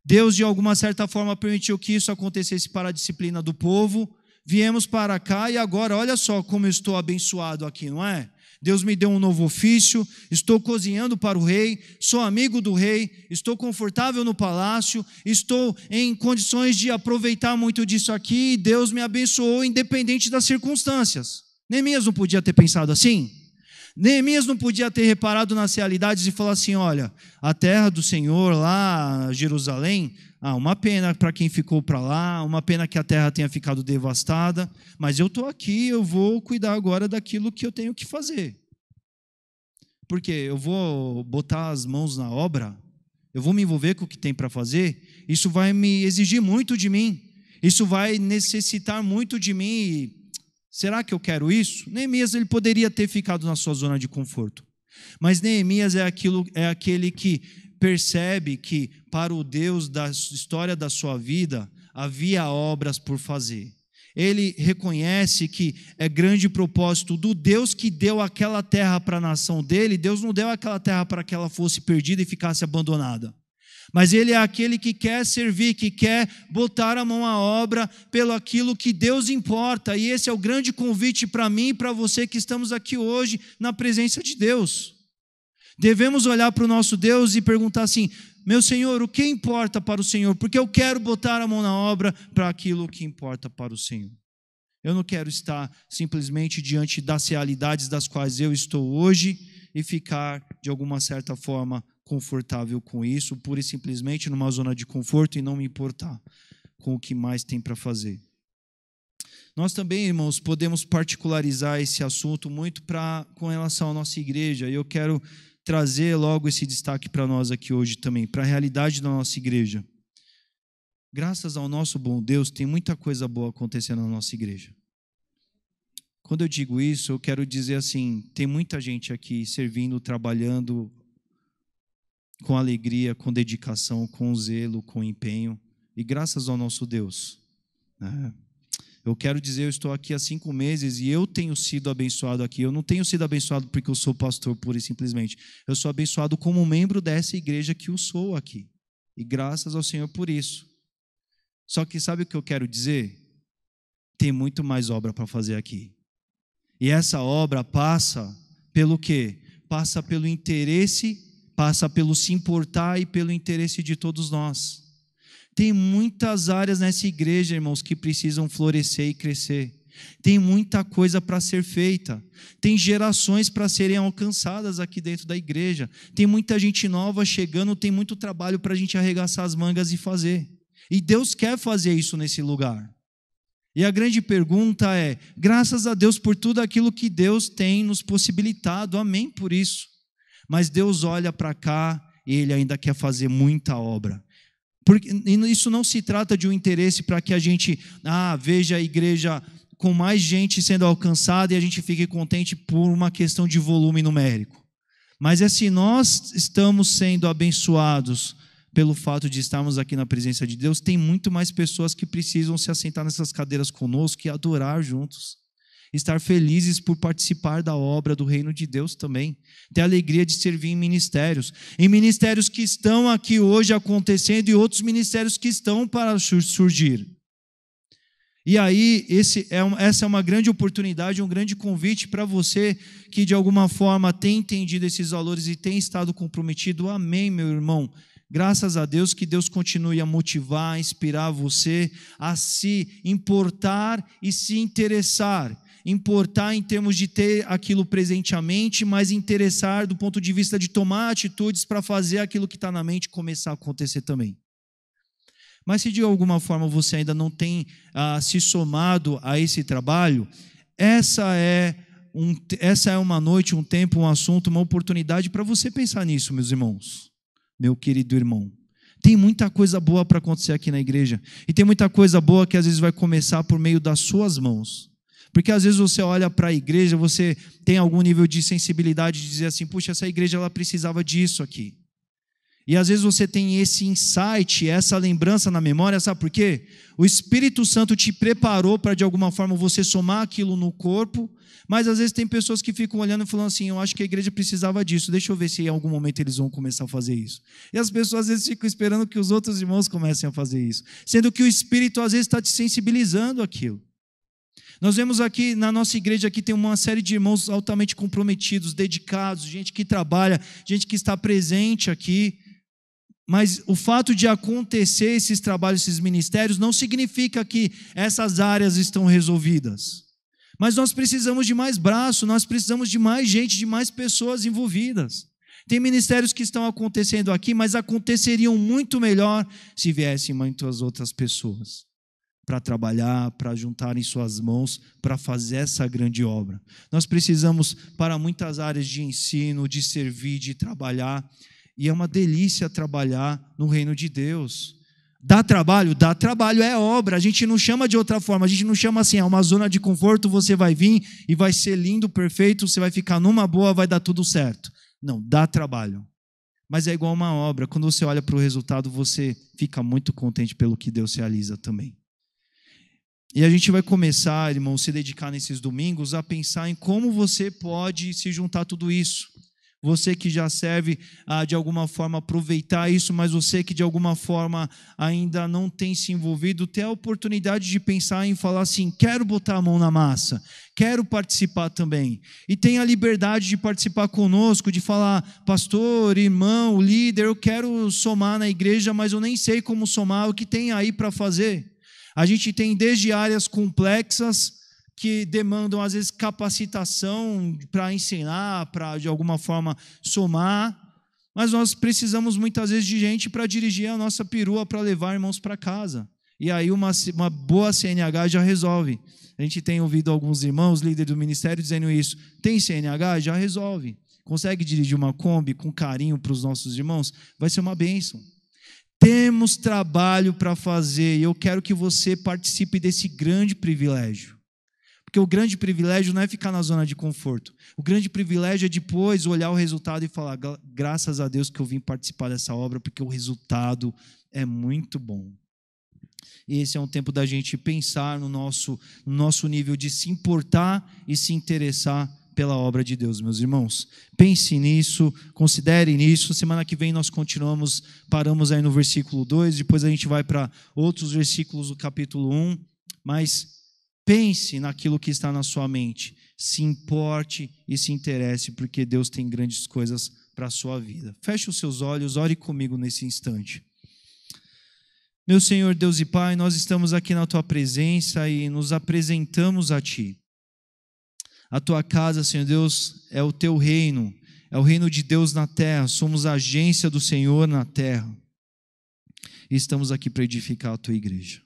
Deus de alguma certa forma permitiu que isso acontecesse para a disciplina do povo, viemos para cá e agora olha só como eu estou abençoado aqui, não é? Deus me deu um novo ofício, estou cozinhando para o rei, sou amigo do rei, estou confortável no palácio, estou em condições de aproveitar muito disso aqui, e Deus me abençoou independente das circunstâncias. Neemias não podia ter pensado assim? Neemias não podia ter reparado nas realidades e falar assim: olha, a terra do Senhor lá, Jerusalém, uma pena para quem ficou para lá, uma pena que a terra tenha ficado devastada, mas eu estou aqui, eu vou cuidar agora daquilo que eu tenho que fazer. Porque eu vou botar as mãos na obra, eu vou me envolver com o que tem para fazer, isso vai me exigir muito de mim, isso vai necessitar muito de mim. Será que eu quero isso? Neemias, ele poderia ter ficado na sua zona de conforto, mas Neemias é aquele que percebe que para o Deus da história da sua vida havia obras por fazer. ele reconhece que é grande propósito do Deus que deu aquela terra para a nação dele. Deus não deu aquela terra para que ela fosse perdida e ficasse abandonada. Mas ele é aquele que quer servir, que quer botar a mão à obra pelo aquilo que Deus importa. E esse é o grande convite para mim e para você que estamos aqui hoje na presença de Deus. Devemos olhar para o nosso Deus e perguntar assim: meu Senhor, o que importa para o Senhor? Porque eu quero botar a mão na obra para aquilo que importa para o Senhor. Eu não quero estar simplesmente diante das realidades das quais eu estou hoje e ficar, de alguma certa forma, confortável com isso, pura e simplesmente numa zona de conforto e não me importar com o que mais tem para fazer. Nós também, irmãos, podemos particularizar esse assunto muito com relação à nossa igreja. E eu quero trazer logo esse destaque para nós aqui hoje também, para a realidade da nossa igreja. Graças ao nosso bom Deus, tem muita coisa boa acontecendo na nossa igreja. Quando eu digo isso, eu quero dizer assim, tem muita gente aqui servindo, trabalhando com alegria, com dedicação, com zelo, com empenho, e graças ao nosso Deus. Eu quero dizer, eu estou aqui há 5 meses e eu tenho sido abençoado aqui. Eu não tenho sido abençoado porque eu sou pastor, pura e simplesmente. Eu sou abençoado como membro dessa igreja que eu sou aqui. E graças ao Senhor por isso. Só que sabe o que eu quero dizer? Tem muito mais obra para fazer aqui. E essa obra passa pelo quê? Passa pelo interesse, passa pelo se importar e pelo interesse de todos nós. Tem muitas áreas nessa igreja, irmãos, que precisam florescer e crescer. Tem muita coisa para ser feita. Tem gerações para serem alcançadas aqui dentro da igreja. Tem muita gente nova chegando, tem muito trabalho para a gente arregaçar as mangas e fazer. E Deus quer fazer isso nesse lugar. E a grande pergunta é, graças a Deus por tudo aquilo que Deus tem nos possibilitado, amém por isso. Mas Deus olha para cá e Ele ainda quer fazer muita obra. Porque isso não se trata de um interesse para que a gente veja a igreja com mais gente sendo alcançada e a gente fique contente por uma questão de volume numérico. Mas é se nós estamos sendo abençoados pelo fato de estarmos aqui na presença de Deus, tem muito mais pessoas que precisam se assentar nessas cadeiras conosco e adorar juntos. Estar felizes por participar da obra do reino de Deus também. Ter a alegria de servir em ministérios que estão aqui hoje acontecendo e outros ministérios que estão para surgir. E aí, essa é uma grande oportunidade, um grande convite para você que de alguma forma tem entendido esses valores e tem estado comprometido. Amém, meu irmão. Graças a Deus, que Deus continue a motivar, a inspirar você a se importar e se interessar. Importar em termos de ter aquilo presentemente, mas interessar do ponto de vista de tomar atitudes para fazer aquilo que está na mente começar a acontecer também. Mas se de alguma forma você ainda não tem se somado a esse trabalho, essa é uma noite, um tempo, um assunto, uma oportunidade para você pensar nisso, meus irmãos, meu querido irmão. Tem muita coisa boa para acontecer aqui na igreja, e tem muita coisa boa que às vezes vai começar por meio das suas mãos. Porque às vezes você olha para a igreja, você tem algum nível de sensibilidade de dizer assim, puxa, essa igreja ela precisava disso aqui. E às vezes você tem esse insight, essa lembrança na memória, sabe por quê? O Espírito Santo te preparou para de alguma forma você somar aquilo no corpo, mas às vezes tem pessoas que ficam olhando e falando assim, eu acho que a igreja precisava disso, deixa eu ver se em algum momento eles vão começar a fazer isso. E as pessoas às vezes ficam esperando que os outros irmãos comecem a fazer isso, sendo que o Espírito às vezes está te sensibilizando aquilo. Nós vemos aqui, na nossa igreja, aqui tem uma série de irmãos altamente comprometidos, dedicados, gente que trabalha, gente que está presente aqui. Mas o fato de acontecer esses trabalhos, esses ministérios, não significa que essas áreas estão resolvidas. Mas nós precisamos de mais braço, nós precisamos de mais gente, de mais pessoas envolvidas. Tem ministérios que estão acontecendo aqui, mas aconteceriam muito melhor se viessem muitas outras pessoas para trabalhar, para juntarem suas mãos, para fazer essa grande obra. Nós precisamos para muitas áreas de ensino, de servir, de trabalhar, e é uma delícia trabalhar no reino de Deus. Dá trabalho, é obra, a gente não chama de outra forma, a gente não chama assim, é uma zona de conforto, você vai vir e vai ser lindo, perfeito, você vai ficar numa boa, vai dar tudo certo. Não, dá trabalho. Mas é igual uma obra, quando você olha para o resultado, você fica muito contente pelo que Deus realiza também. E a gente vai começar, irmão, se dedicar nesses domingos a pensar em como você pode se juntar a tudo isso. Você que já serve de alguma forma aproveitar isso, mas você que de alguma forma ainda não tem se envolvido, ter a oportunidade de pensar em falar assim, quero botar a mão na massa, quero participar também. E tem a liberdade de participar conosco, de falar, pastor, irmão, líder, eu quero somar na igreja, mas eu nem sei como somar, o que tem aí para fazer? A gente tem desde áreas complexas, que demandam, às vezes, capacitação para ensinar, para, de alguma forma, somar. Mas nós precisamos, muitas vezes, de gente para dirigir a nossa perua, para levar irmãos para casa. E aí uma boa CNH já resolve. A gente tem ouvido alguns irmãos, líderes do ministério, dizendo isso. Tem CNH? Já resolve. Consegue dirigir uma Kombi com carinho para os nossos irmãos? Vai ser uma bênção. Temos trabalho para fazer e eu quero que você participe desse grande privilégio. Porque o grande privilégio não é ficar na zona de conforto. O grande privilégio é depois olhar o resultado e falar, graças a Deus que eu vim participar dessa obra, porque o resultado é muito bom. E esse é um tempo da gente pensar no nosso nível de se importar e se interessar pela obra de Deus, meus irmãos. Pense nisso, considere nisso. Semana que vem nós paramos aí no versículo 2, depois a gente vai para outros versículos do capítulo 1, mas pense naquilo que está na sua mente, se importe e se interesse, porque Deus tem grandes coisas para a sua vida. Feche os seus olhos, ore comigo nesse instante. Meu Senhor, Deus e Pai, nós estamos aqui na Tua presença e nos apresentamos a Ti. A Tua casa, Senhor Deus, é o Teu reino, é o reino de Deus na terra, somos a agência do Senhor na terra. E estamos aqui para edificar a Tua igreja.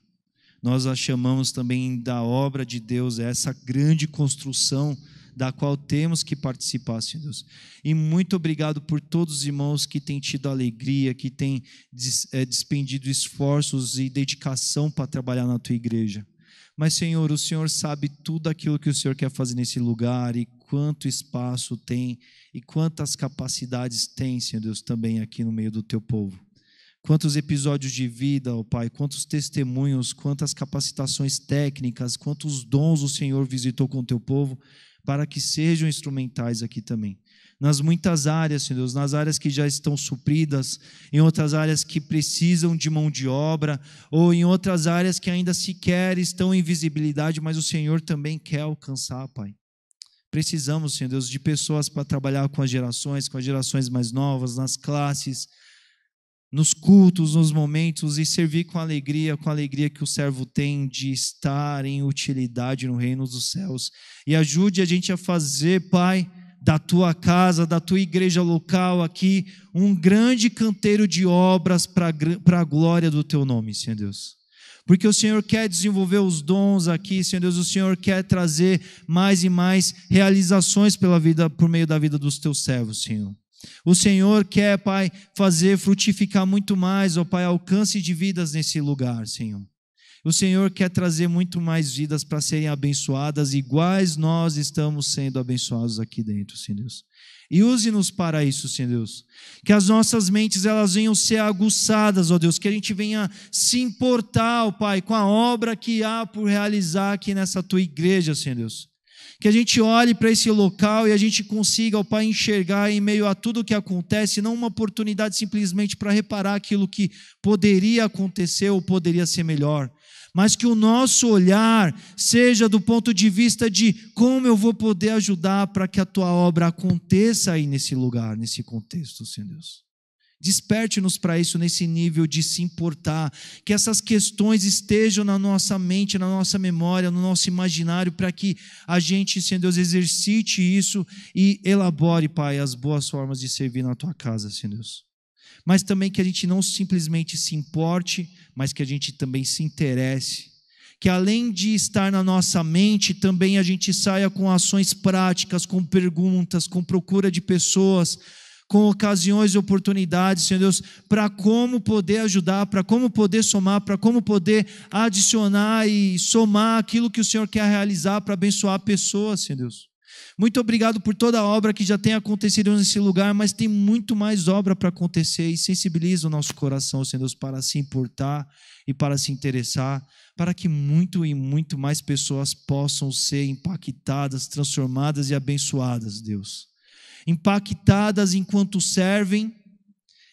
Nós a chamamos também da obra de Deus, essa grande construção da qual temos que participar, Senhor Deus. E muito obrigado por todos os irmãos que têm tido alegria, que têm despendido esforços e dedicação para trabalhar na Tua igreja. Mas, Senhor, o Senhor sabe tudo aquilo que o Senhor quer fazer nesse lugar e quanto espaço tem e quantas capacidades tem, Senhor Deus, também aqui no meio do Teu povo. Quantos episódios de vida, ó Pai, quantos testemunhos, quantas capacitações técnicas, quantos dons o Senhor visitou com o Teu povo, para que sejam instrumentais aqui também. Nas muitas áreas, Senhor Deus, nas áreas que já estão supridas, em outras áreas que precisam de mão de obra, ou em outras áreas que ainda sequer estão em visibilidade, mas o Senhor também quer alcançar, Pai. Precisamos, Senhor Deus, de pessoas para trabalhar com as gerações mais novas, nas classes, nos cultos, nos momentos, e servir com a alegria que o servo tem de estar em utilidade no reino dos céus. E ajude a gente a fazer, Pai, da Tua casa, da Tua igreja local aqui, um grande canteiro de obras para a glória do Teu nome, Senhor Deus. Porque o Senhor quer desenvolver os dons aqui, Senhor Deus, o Senhor quer trazer mais e mais realizações por meio da vida dos Teus servos, Senhor. O Senhor quer, Pai, fazer frutificar muito mais, ó Pai, alcance de vidas nesse lugar, Senhor. O Senhor quer trazer muito mais vidas para serem abençoadas, iguais nós estamos sendo abençoados aqui dentro, Senhor Deus. E use-nos para isso, Senhor Deus. Que as nossas mentes elas venham ser aguçadas, ó Deus, que a gente venha se importar, ó Pai, com a obra que há por realizar aqui nessa Tua igreja, Senhor Deus. Que a gente olhe para esse local e a gente consiga, ó Pai, enxergar em meio a tudo o que acontece, não uma oportunidade simplesmente para reparar aquilo que poderia acontecer ou poderia ser melhor, mas que o nosso olhar seja do ponto de vista de como eu vou poder ajudar para que a Tua obra aconteça aí nesse lugar, nesse contexto, Senhor Deus. Desperte-nos para isso nesse nível de se importar, que essas questões estejam na nossa mente, na nossa memória, no nosso imaginário, para que a gente, Senhor Deus, exercite isso e elabore, Pai, as boas formas de servir na Tua casa, Senhor Deus. Mas também que a gente não simplesmente se importe, mas que a gente também se interesse. Que além de estar na nossa mente, também a gente saia com ações práticas, com perguntas, com procura de pessoas, com ocasiões e oportunidades, Senhor Deus, para como poder ajudar, para como poder somar, para como poder adicionar e somar aquilo que o Senhor quer realizar para abençoar pessoas, Senhor Deus. Muito obrigado por toda a obra que já tem acontecido nesse lugar, mas tem muito mais obra para acontecer, e sensibiliza o nosso coração, Senhor Deus, para se importar e para se interessar, para que muito e muito mais pessoas possam ser impactadas, transformadas e abençoadas, Deus. Impactadas enquanto servem,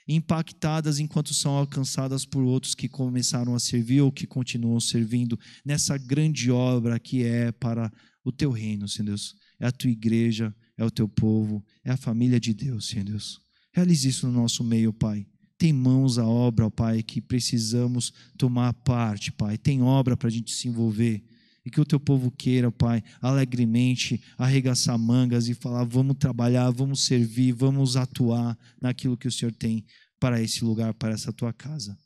impactadas enquanto são alcançadas por outros que começaram a servir ou que continuam servindo nessa grande obra que é para o teu reino, Senhor Deus. É a tua igreja, é o teu povo, é a família de Deus, Senhor Deus. Realize isso no nosso meio, Pai. Tem mãos a obra, ó Pai, que precisamos tomar parte, Pai. Tem obra para a gente se envolver. E que o teu povo queira, Pai, alegremente arregaçar mangas e falar: vamos trabalhar, vamos servir, vamos atuar naquilo que o Senhor tem para esse lugar, para essa tua casa.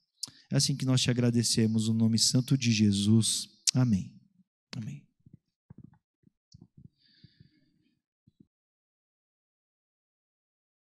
É assim que nós te agradecemos, no nome santo de Jesus. Amém. Amém.